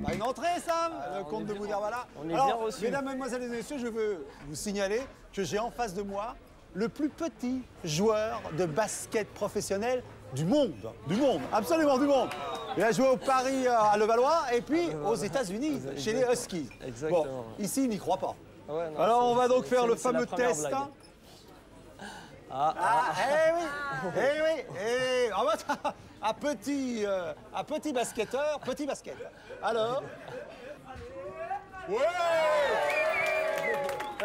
Pas une entrée, Sam, le comte de Boudherbala. On est bien reçus. Mesdames, mesdemoiselles et messieurs, je veux vous signaler que j'ai en face de moi le plus petit joueur de basket professionnel du monde. Du monde, absolument du monde. Il a joué au Paris à Levallois et puis aux États-Unis, chez les Huskies. Exactement. Bon, ici, il n'y croit pas. Ouais, non, alors, on va donc faire le c'est la fameux première test. blague. Eh oui. Ah, bah, un petit basketteur, petit basket. Alors. Ouais.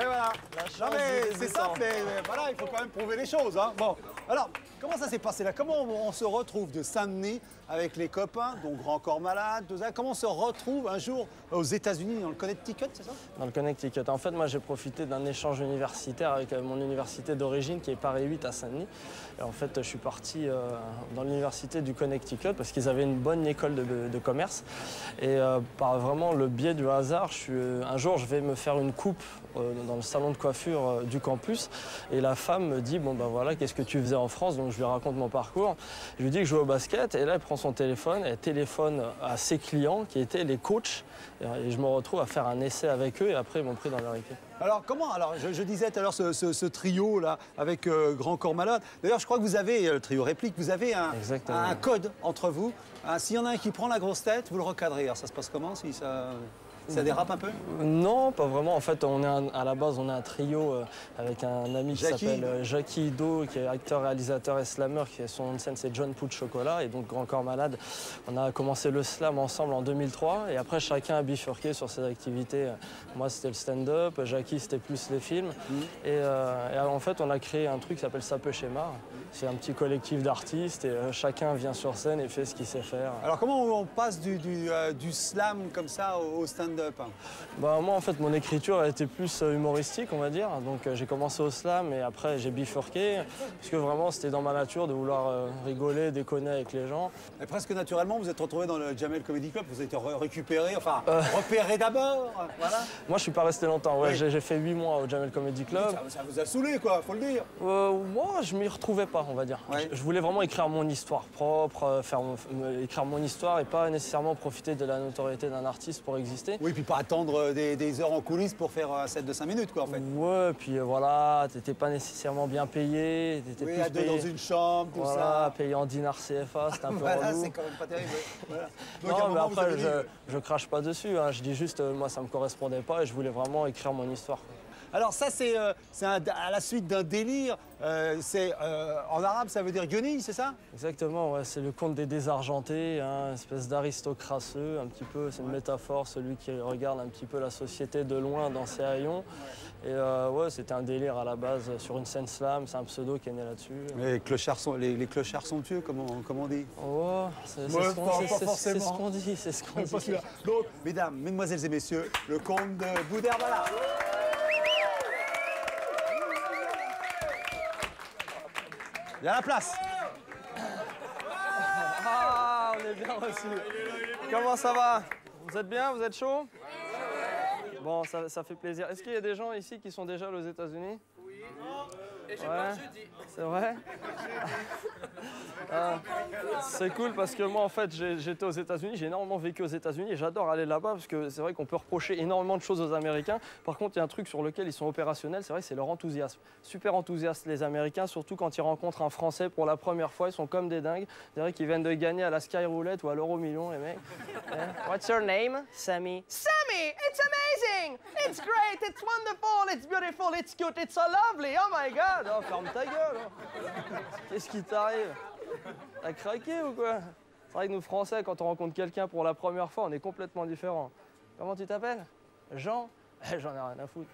Et voilà. Non mais c'est simple, mais voilà, il faut quand même prouver les choses. Hein. Bon, alors, comment ça s'est passé là? Comment on se retrouve de Saint-Denis avec les copains, dont Grand Corps Malade, tout ça? Comment on se retrouve un jour aux États-Unis, dans le Connecticut, c'est ça? Dans le Connecticut. En fait, moi, j'ai profité d'un échange universitaire avec mon université d'origine, qui est Paris 8 à Saint-Denis. Et en fait, je suis parti dans l'université du Connecticut parce qu'ils avaient une bonne école de commerce. Et par vraiment le biais du hasard, un jour, je vais me faire une coupe dans le salon de coiffure du campus. Et la femme me dit, bon ben voilà, qu'est-ce que tu faisais en France? Donc je lui raconte mon parcours. Je lui dis que je jouais au basket. Et là, elle prend son téléphone, elle téléphone à ses clients qui étaient les coachs. Et je me retrouve à faire un essai avec eux et après, ils m'ont pris dans leur équipe. Alors comment? Alors je disais tout à l'heure ce trio là avec Grand Corps Malade. D'ailleurs je crois que vous avez le trio réplique, vous avez un code entre vous. S'il y en a un qui prend la grosse tête, vous le recadrez. Alors ça se passe comment si ça dérape un peu? Non, pas vraiment. En fait, à la base, on est un trio avec un ami qui s'appelle Jackie Ido, qui est acteur, réalisateur et slammer, qui est son nom de scène, c'est John Pou Chocolat, et donc Grand Corps Malade. On a commencé le slam ensemble en 2003, et après, chacun a bifurqué sur ses activités. Moi, c'était le stand-up, Jackie, c'était plus les films. Et en fait, on a créé un truc qui s'appelle Ça peut chez Mar. C'est un petit collectif d'artistes, et chacun vient sur scène et fait ce qu'il sait faire. Alors comment on passe du slam comme ça au stand-up? Bah, moi, en fait, mon écriture a été plus humoristique, on va dire. Donc, j'ai commencé au slam et après, j'ai bifurqué. Parce que vraiment, c'était dans ma nature de vouloir rigoler, déconner avec les gens. Et presque naturellement, vous êtes retrouvé dans le Jamel Comedy Club. Vous avez été récupéré, enfin, repéré d'abord. Voilà. Moi, je suis pas resté longtemps. Ouais, j'ai fait 8 mois au Jamel Comedy Club. Ça vous a saoulé, quoi, faut le dire. Moi, je m'y retrouvais pas, on va dire. Ouais. Je voulais vraiment écrire mon histoire propre, écrire mon histoire et pas nécessairement profiter de la notoriété d'un artiste pour exister. Oui, puis pas attendre des heures en coulisses pour faire un set de 5 minutes, quoi, en fait. Ouais, puis voilà, t'étais pas nécessairement bien payé. Oui, à deux dans une chambre, tout ça. Payé en dinars CFA, c'était un peu voilà, relou. c'est quand même pas terrible. Voilà. Donc, non, mais après, je crache pas dessus. Hein. Je dis juste, moi, ça me correspondait pas et je voulais vraiment écrire mon histoire. Alors ça, c'est à la suite d'un délire. En arabe, ça veut dire guenille, c'est ça? Exactement, ouais, c'est le conte des désargentés, hein, une espèce d'aristocrasseux, un petit peu, c'est une métaphore, celui qui regarde un petit peu la société de loin dans ses haillons. Et ouais, c'était un délire à la base sur une scène slam, c'est un pseudo qui est né là-dessus. Les clochards sont tueux, comment on dit? Oh, c'est ce qu'on dit, c'est ce qu'on dit. Donc, mesdames, mesdemoiselles et messieurs, le comte de Boudherbala. Il y a la place. Ah, on est bien reçus. Comment ça va? Vous êtes bien? Vous êtes chaud? Bon, ça fait plaisir. Est-ce qu'il y a des gens ici qui sont déjà aux États-Unis? Oui. Et je pars jeudi. C'est vrai? C'est cool parce que moi, en fait, j'étais aux États-Unis, j'ai énormément vécu aux États-Unis et j'adore aller là-bas parce que c'est vrai qu'on peut reprocher énormément de choses aux Américains. Par contre, il y a un truc sur lequel ils sont opérationnels, c'est vrai, c'est leur enthousiasme. Super enthousiastes, les Américains, surtout quand ils rencontrent un Français pour la première fois, ils sont comme des dingues. C'est vrai qu'ils viennent de gagner à la Sky Roulette ou à l'Euro Million, les mecs. What's your name? Sammy. Sammy, it's amazing! It's great, it's wonderful, it's beautiful, it's cute, it's so lovely, oh my God! Oh, ferme ta gueule! Qu'est-ce qui t'arrive? T'as craqué ou quoi? C'est vrai que nous, Français, quand on rencontre quelqu'un pour la première fois, on est complètement différents. Comment tu t'appelles? Jean? J'en ai rien à foutre.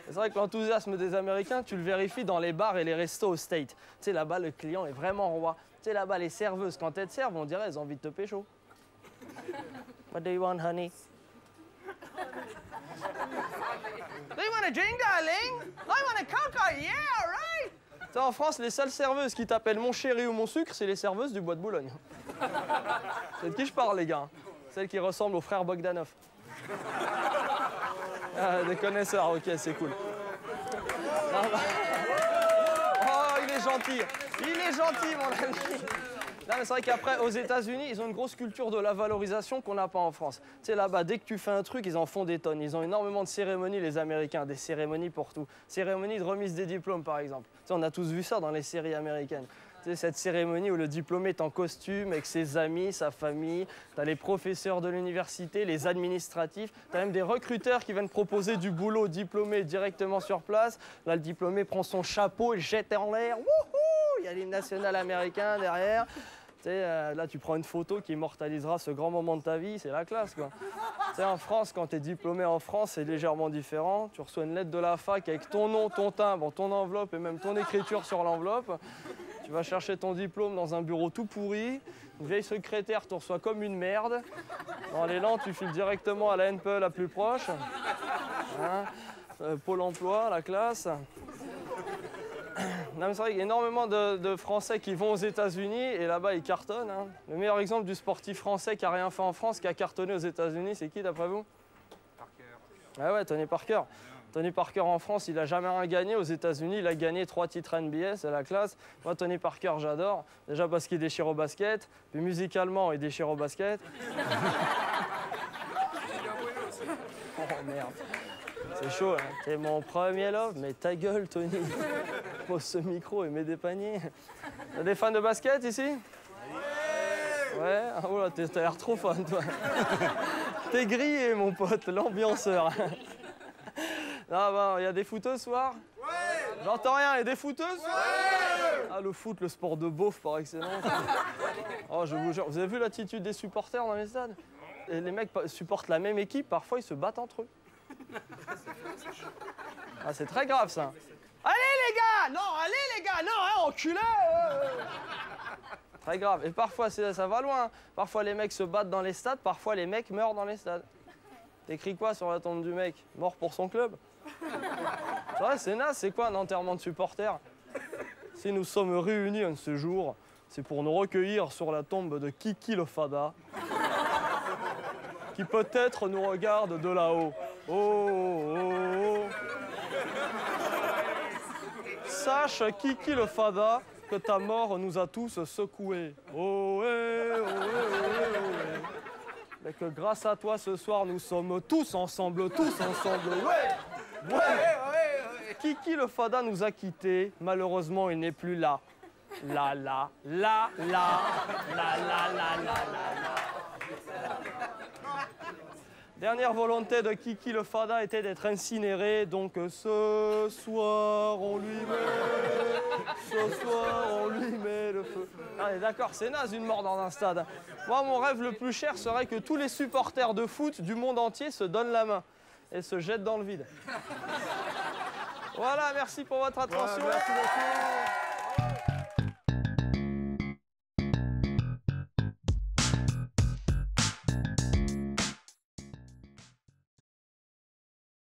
C'est vrai que l'enthousiasme des Américains, tu le vérifies dans les bars et les restos aux States. Tu sais, là-bas, le client est vraiment roi. Tu sais, là-bas, les serveuses, quand elles te servent, on dirait elles ont envie de te pécho. What do you want, honey? Do you want a drink, darling? I want a cocoa, yeah, right? Tu sais, en France, les seules serveuses qui t'appellent mon chéri ou mon sucre, c'est les serveuses du Bois de Boulogne. C'est de qui je parle, les gars? Celles qui ressemblent aux frères Bogdanov. Ah, des connaisseurs, ok, c'est cool. Oh, il est gentil, mon ami. Non, mais c'est vrai qu'après, aux États-Unis, ils ont une grosse culture de la valorisation qu'on n'a pas en France. Tu sais, là-bas, dès que tu fais un truc, ils en font des tonnes. Ils ont énormément de cérémonies, les Américains, des cérémonies pour tout. Cérémonie de remise des diplômes, par exemple. Tu sais, on a tous vu ça dans les séries américaines. Tu sais, cette cérémonie où le diplômé est en costume avec ses amis, sa famille. Tu as les professeurs de l'université, les administratifs. Tu as même des recruteurs qui viennent proposer du boulot au diplômé directement sur place. Là, le diplômé prend son chapeau et le jette en l'air. Wouhou! Il y a l'hymne national américain derrière. Tu sais, là, tu prends une photo qui immortalisera ce grand moment de ta vie, c'est la classe, quoi. Tu sais, en France, quand tu es diplômé en France, c'est légèrement différent. Tu reçois une lettre de la fac avec ton nom, ton timbre, ton enveloppe et même ton écriture sur l'enveloppe. Tu vas chercher ton diplôme dans un bureau tout pourri. Une vieille secrétaire te reçoit comme une merde. Dans l'élan, tu files directement à la NPE la plus proche. Hein, Pôle emploi, la classe. Non, mais c'est vrai qu'il y a énormément de Français qui vont aux États-Unis et là-bas ils cartonnent. Hein. Le meilleur exemple du sportif français qui n'a rien fait en France, qui a cartonné aux États-Unis, c'est qui d'après vous? Parker. Ah ouais, Tony Parker. Tony Parker en France, il n'a jamais rien gagné. Aux États-Unis, il a gagné 3 titres NBA, c'est la classe. Moi, Tony Parker, j'adore. Déjà parce qu'il déchire au basket, puis musicalement, il déchire au basket. Oh merde. C'est chaud, hein. T'es mon premier love, mais ta gueule, Tony. Pose ce micro et mets des paniers. T'as des fans de basket ici? Ouais. Oh là, t'as l'air trop fan, toi. T'es grillé, mon pote, l'ambianceur. Ah bah, il y a des footeux ce soir? Ouais. J'entends rien, il y a des footeuses? Ouais. Ah, le foot, le sport de beauf par excellence. Oh, je vous jure, vous avez vu l'attitude des supporters dans les stades? Et les mecs supportent la même équipe, parfois ils se battent entre eux. Ah, c'est très grave ça. Allez les gars! Non, allez les gars! Non, hein, enculé! Très grave. Et parfois, ça va loin. Parfois, les mecs se battent dans les stades, parfois, les mecs meurent dans les stades. T'écris quoi sur la tombe du mec? Mort pour son club? Ouais, c'est naze, c'est quoi un enterrement de supporters? Si nous sommes réunis un de ces jours, c'est pour nous recueillir sur la tombe de Kiki le Fada, qui peut-être nous regarde de là-haut. Oh, oh, oh. Sache, Kiki le Fada, que ta mort nous a tous secoués. Oh, eh, oh, eh, oh, eh. Et que grâce à toi, ce soir, nous sommes tous ensemble, ouais, ouais. Kiki le Fada nous a quittés, malheureusement, il n'est plus là. La. Dernière volonté de Kiki le Fada était d'être incinéré, donc ce soir on lui met le feu. Ah, d'accord, c'est naze une mort dans un stade. Moi, mon rêve le plus cher serait que tous les supporters de foot du monde entier se donnent la main et se jettent dans le vide. Voilà, merci pour votre attention. Ouais, merci beaucoup.